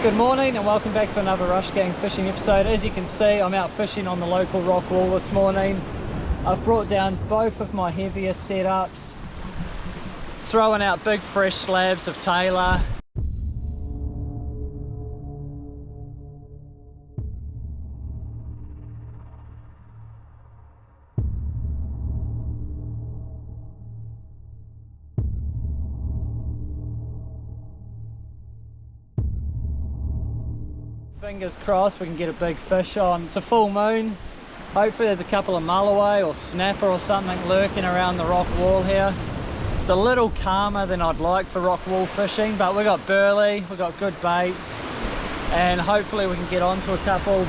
Good morning and welcome back to another Rush Gang fishing episode. As you can see, I'm out fishing on the local rock wall this morning. I've brought down both of my heaviest setups, throwing out big fresh slabs of tailor. Fingers crossed we can get a big fish on. It's a full moon. Hopefully there's a couple of mulloway or snapper or something lurking around the rock wall here. It's a little calmer than I'd like for rock wall fishing, but we got burley, we got good baits, and hopefully we can get onto a couple.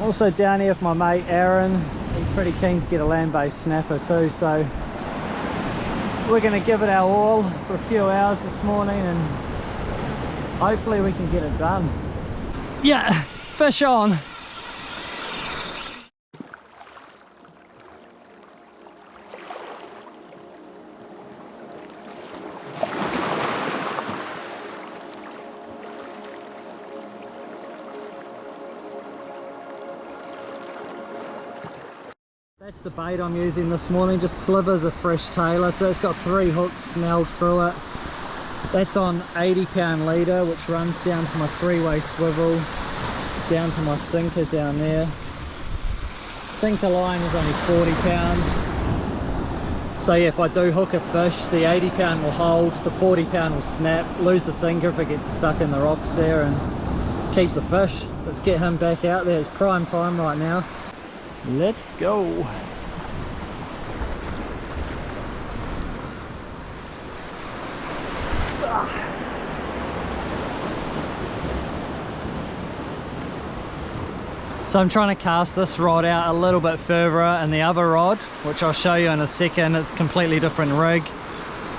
Also down here with my mate Aaron. He's pretty keen to get a land-based snapper too, so we're going to give it our all for a few hours this morning and hopefully we can get it done. Yeah, fish on. That's the bait I'm using this morning, just slivers of fresh tailor. So it's got 3 hooks snelled through it. That's on 80-pound leader, which runs down to my 3-way swivel, down to my sinker down there. Sinker line is only 40 pounds. So yeah, if I do hook a fish, the 80-pound will hold, the 40-pound will snap, lose the sinker if it gets stuck in the rocks there, and keep the fish. Let's get him back out there. It's prime time right now. Let's go. So I'm trying to cast this rod out a little bit further, and the other rod, which I'll show you in a second, it's a completely different rig.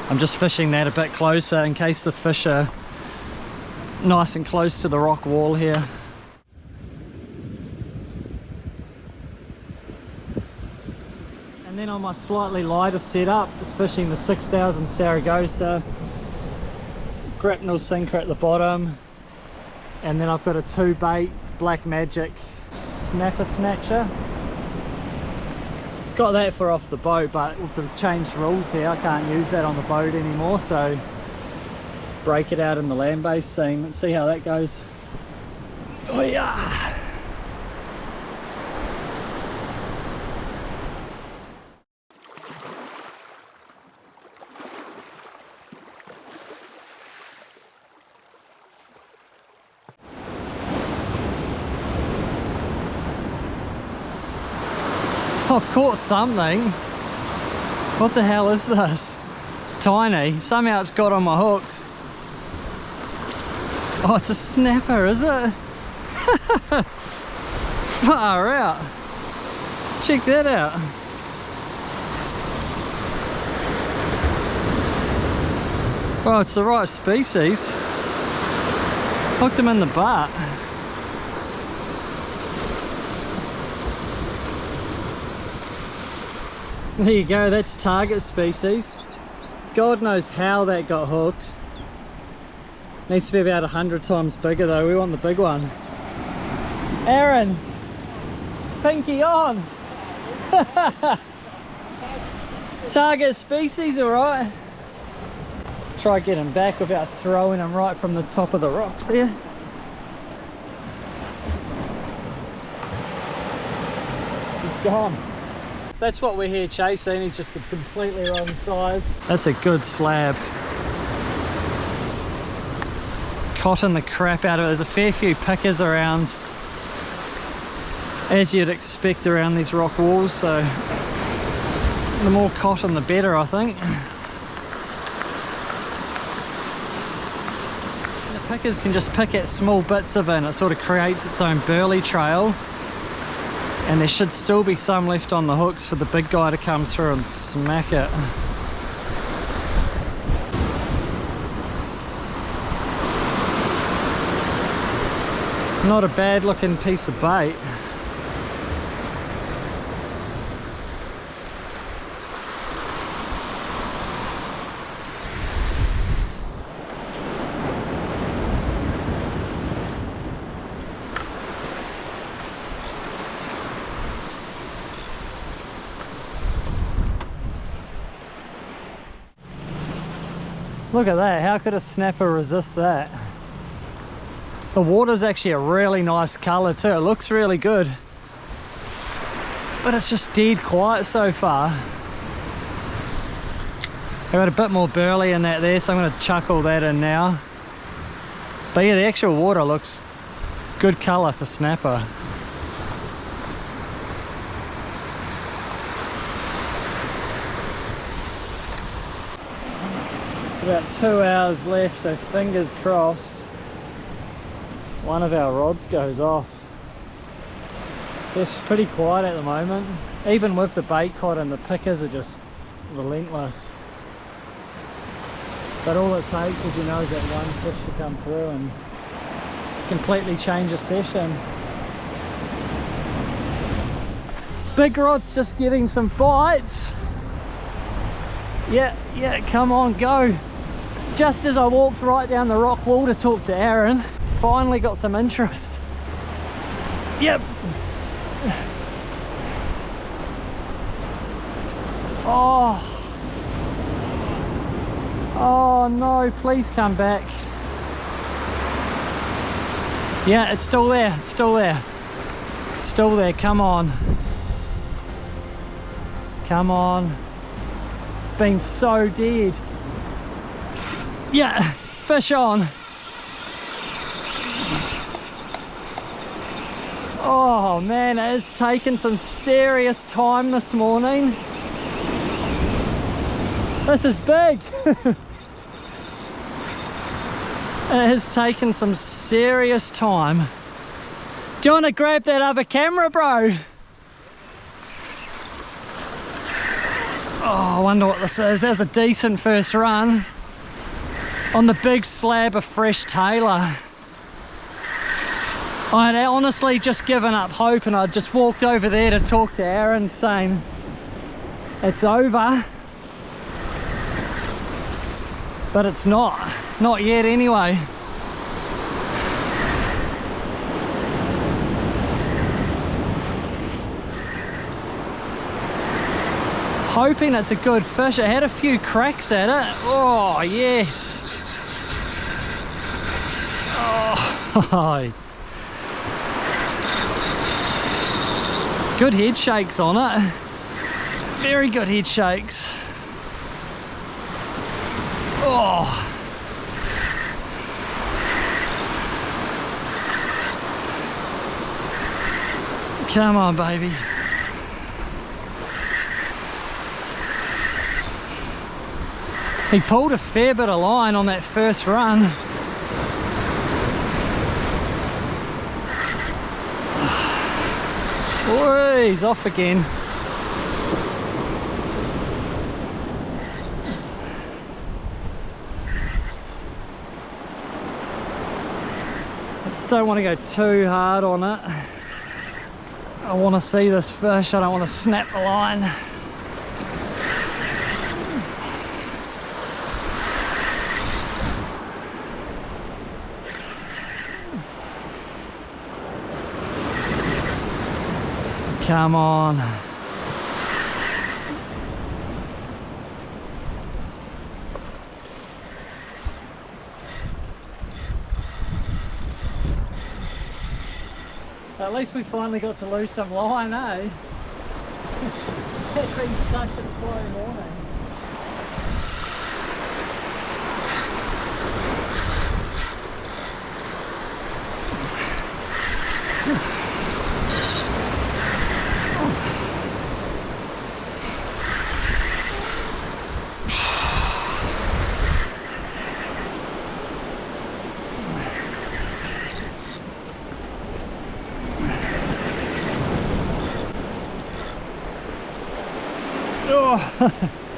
I'm just fishing that a bit closer in case the fish are nice and close to the rock wall here. And then on my slightly lighter setup, just fishing the 6000 Saragossa, grapnel sinker at the bottom, and then I've got a 2-bait Black Magic snapper snatcher. Got that for off the boat, but with the changed rules here I can't use that on the boat anymore, so break it out in the land-based scene. Let's see how that goes. Oh yeah! I've caught something. What the hell is this? It's tiny. Somehow it's got on my hooks. Oh, it's a snapper, is it? Far out. Check that out. Oh, it's the right species. Hooked him in the butt. There you go, that's target species. God knows how that got hooked. Needs to be about 100 times bigger though, we want the big one. Aaron! Pinky on! Target species, alright. Try get him back without throwing him right from the top of the rocks here. He's gone. That's what we're here chasing, he's just a completely wrong size. That's a good slab. Cotton the crap out of it. There's a fair few pickers around, as you'd expect around these rock walls, so the more cotton the better, I think. The pickers can just pick at small bits of it and it sort of creates its own burley trail. And there should still be some left on the hooks for the big guy to come through and smack it. Not a bad looking piece of bait. Look at that, how could a snapper resist that? The water's actually a really nice colour too, it looks really good. But it's just dead quiet so far. I got a bit more burley in that there, so I'm going to chuck all that in now. But yeah, the actual water looks good colour for snapper. About 2 hours left, so fingers crossed one of our rods goes off. It's pretty quiet at the moment. Even with the bait cod and the pickers are just relentless. But all it takes, as you know, is that one fish to come through and completely change a session. Big rod's just getting some bites. Yeah, come on, go. Just as I walked right down the rock wall to talk to Aaron, finally got some interest. Yep. Oh no, please come back. Yeah, it's still there, it's still there. It's still there, come on. Come on. It's been so dead. Yeah, fish on. Oh man, it's taken some serious time this morning. This is big. It has taken some serious time. Do you want to grab that other camera, bro? Oh, I wonder what this is. That's a decent first run on the big slab of fresh Taylor. I'd honestly just given up hope and I just walked over there to talk to Aaron saying it's over. But it's not yet anyway. Hoping it's a good fish. I had a few cracks at it. Oh yes. Oh. Good head shakes on it. Very good head shakes. Oh. Come on, baby. He pulled a fair bit of line on that first run. Oh, he's off again. I just don't want to go too hard on it. I want to see this fish, I don't want to snap the line. Come on. At least we finally got to lose some line, eh? It's been such a slow morning.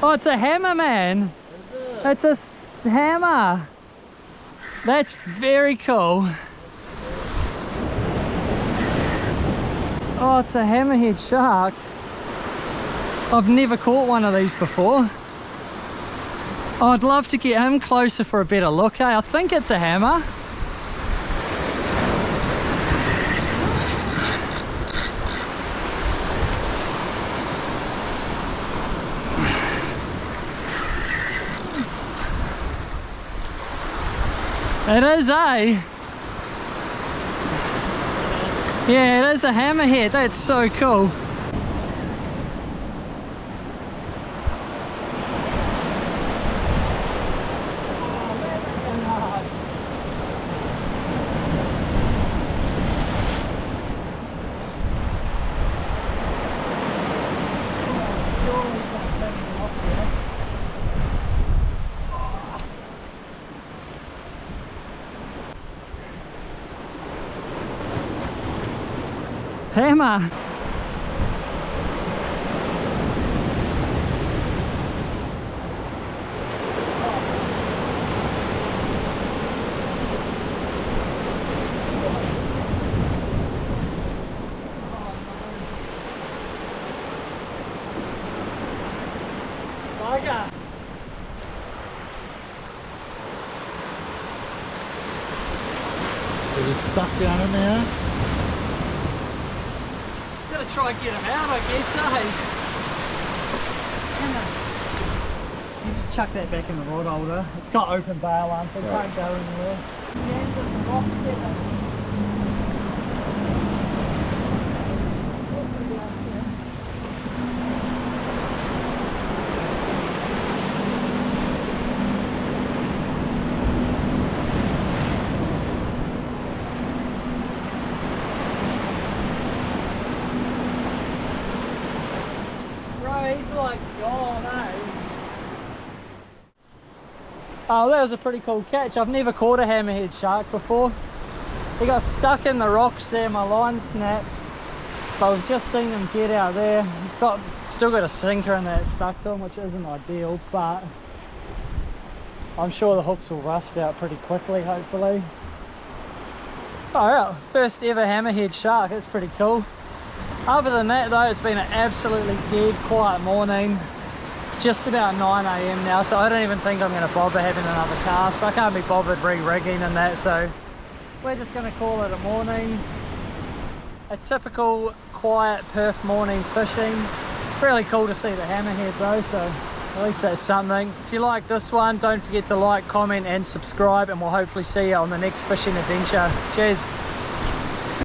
Oh, it's a hammer, man. It's a hammer. That's very cool. Oh, it's a hammerhead shark. I've never caught one of these before. I'd love to get him closer for a better look, eh? I think it's a hammer. It is, eh? Yeah, it is a hammerhead. That's so cool. Hammer! Bugger! Is it stuck down in there? Gotta try and get him out, I guess, eh? You just chuck that back in the rod holder. It's got open bail arm, so it can't go anywhere. He's like gone, eh? Oh, that was a pretty cool catch. I've never caught a hammerhead shark before. He got stuck in the rocks there, my line snapped. But we've just seen him get out there. He's still got a sinker in there stuck to him, which isn't ideal, but I'm sure the hooks will rust out pretty quickly, hopefully. Alright, first ever hammerhead shark. That's pretty cool. Other than that though, it's been an absolutely dead quiet morning. It's just about 9 AM now, so I don't even think I'm going to bother having another cast. I can't be bothered re-rigging and that, so we're just going to call it a morning. A typical quiet Perth morning fishing. Really cool to see the hammerhead though, so at least that's something. If you like this one, don't forget to like, comment and subscribe, and we'll hopefully see you on the next fishing adventure. Cheers!